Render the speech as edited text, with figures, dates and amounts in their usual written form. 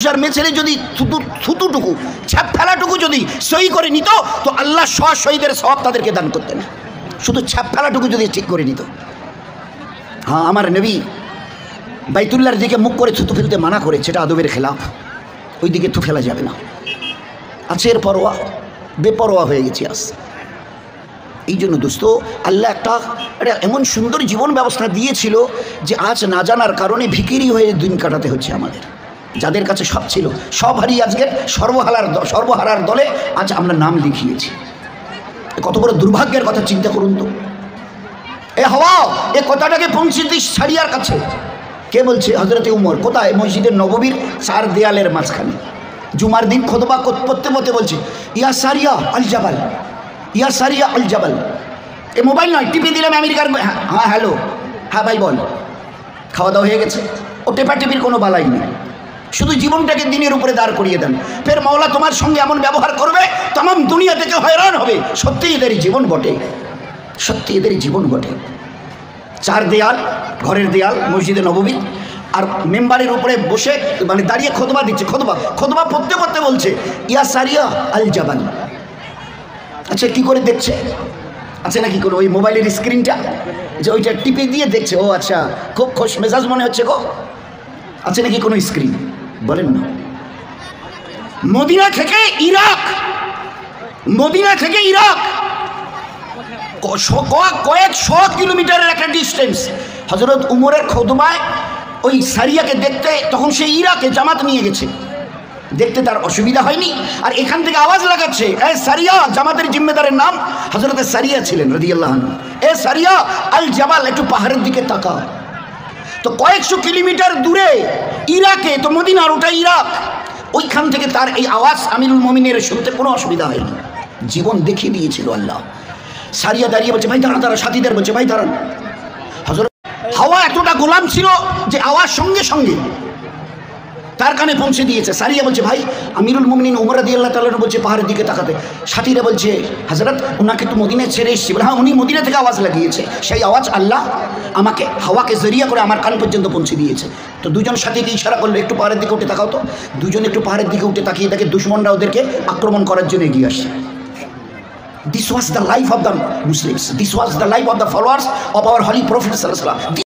মেছেরে যদি থুতুটুকু ছাপ ফেলাটুকু যদি সই করে নিত তো আল্লাহ শহীদের সওয়াব তাদেরকে দান করতেন। শুধু ছাপ ফেলাটুকু যদি ঠিক করে নিত। হ্যাঁ, আমার নবী বাইতুল্লাহর দিকে মুখ করে থুতু ফেলতে মানা করে, সেটা আদবের খেলাফ, ওই দিকে থু ফেলা যাবে না। আছে এর পরোয়া, বেপরোয়া হয়ে গেছি আজ। এই জন্য দোস্ত, আল্লাহ একটা এমন সুন্দর জীবন ব্যবস্থা দিয়েছিল যে আজ না জানার কারণে ভিখিরি হয়ে দিন কাটাতে হচ্ছে আমাদের। যাদের কাছে সব ছিল, সব হারিয়ে আজকে সর্বহারার দলে আজ আমরা নাম লিখিয়েছি। কত বড় দুর্ভাগ্যের কথা চিন্তা করুন তো। এ হওয়া, এ কথাটাকে পৌঁছে দিস সারিয়ার কাছে। কে বলছে? হজরতে উমর। কোথায়? মসজিদের নববীর 4 দেয়ালের মাঝখানে জুমার দিন খুতবা পড়তে পড়তে বলছে, ইয়া সারিয়া আল জাবাল, ইয়া সারিয়া আল জাবাল। এ মোবাইল নয়, টিপে দিলাম আমেরিকার। হ্যাঁ হ্যালো, হ্যাঁ ভাই বল। খাওয়া দাওয়া হয়ে গেছে? ও টেপাটেপির কোনো বালাই নেই, শুধু জীবনটাকে দিনের উপরে দাঁড় করিয়ে দেন। ফের মাওলা তোমার সঙ্গে এমন ব্যবহার করবে, তাম দুনিয়া থেকে হয়রান হবে। সত্যি এদেরই জীবন বটে, সত্যি এদেরই জীবন বটে। 4 দেয়াল, ঘরের দেয়াল মসজিদে নববী, আর মেম্বারের উপরে বসে মানে দাঁড়িয়ে খুতবা দিচ্ছে। খুতবা পড়তে পড়তে বলছে, ইয়া সারিয়া আল জাবাল। আচ্ছা, কি করে দেখছে? আছে নাকি কোনো ওই মোবাইলের স্ক্রিনটা যে ওইটা টিপে দিয়ে দেখছে? ও আচ্ছা, খুব খোশ মেজাজ মনে হচ্ছে গো। আছে নাকি কোনো স্ক্রিন? বলেন না। মদিনা থেকে ইরাক, মদিনা থেকে ইরাক কয়েকশো কিলোমিটারের একটা ডিস্টেন্স। হযরত উমরের খুতবায় ওই সারিয়াকে দেখতে, তখন সে ইরাকে জামাত নিয়ে গেছে, দেখতে তার অসুবিধা হয়নি। আর এখান থেকে আওয়াজ লাগাচ্ছে, এ সারিয়া, জামাতের জিম্মেদারের নাম হযরত সারিয়া ছিলেন রাদিয়াল্লাহু আনহু। এ সারিয়া আল জাবাল, একটু পাহাড়ের দিকে তাকা। তো কয়েকশো কিলোমিটার দূরে ইরাকে, তো মদিনার ওটা ইরাক, ওইখান থেকে তার এই আওয়াজ আমিরুল মুমিনের শুনতে কোনো অসুবিধা হয়নি। জীবন দেখিয়ে দিয়েছিল আল্লাহ। সারিয়া দাঁড়িয়ে বলছে, ভাই দাঁড়ান দাঁড়ান, সাথীদের বলছে, ভাই দাঁড়ান। হযরত হাওয়া এতটা গোলাম ছিল যে আওয়াজ সঙ্গে সঙ্গে তার কানে পৌঁছে দিয়েছে। সারিয়া বলছে, ভাই আমিরুল মুমিনিন উমর রাদিয়াল্লাহু তাআলা বলছে পাহাড়ের দিকে তাকাতে। সাথীরা বলছে, হযরত ওনাকে তো মদিনায় ছেড়ে এসেছি। বলে, হ্যাঁ, উনি মদিনা থেকে আওয়াজ লাগিয়েছে, সেই আওয়াজ আল্লাহ আমাকে হাওয়াকে জরিয়া করে আমার কান পর্যন্ত পৌঁছে দিয়েছে। তো দুজন সাথীকে ইশারা করলো, একটু পাহাড়ের দিকে উঠে তাকাও তো। দুজন একটু পাহাড়ের দিকে উঠে তাকিয়ে দেখে দুশমনরা ওদেরকে আক্রমণ করার জন্য এগিয়ে আসছে। This was the life of the Muslims. This was the life of the followers of our holy Prophet sallallahu alaihi wasallam.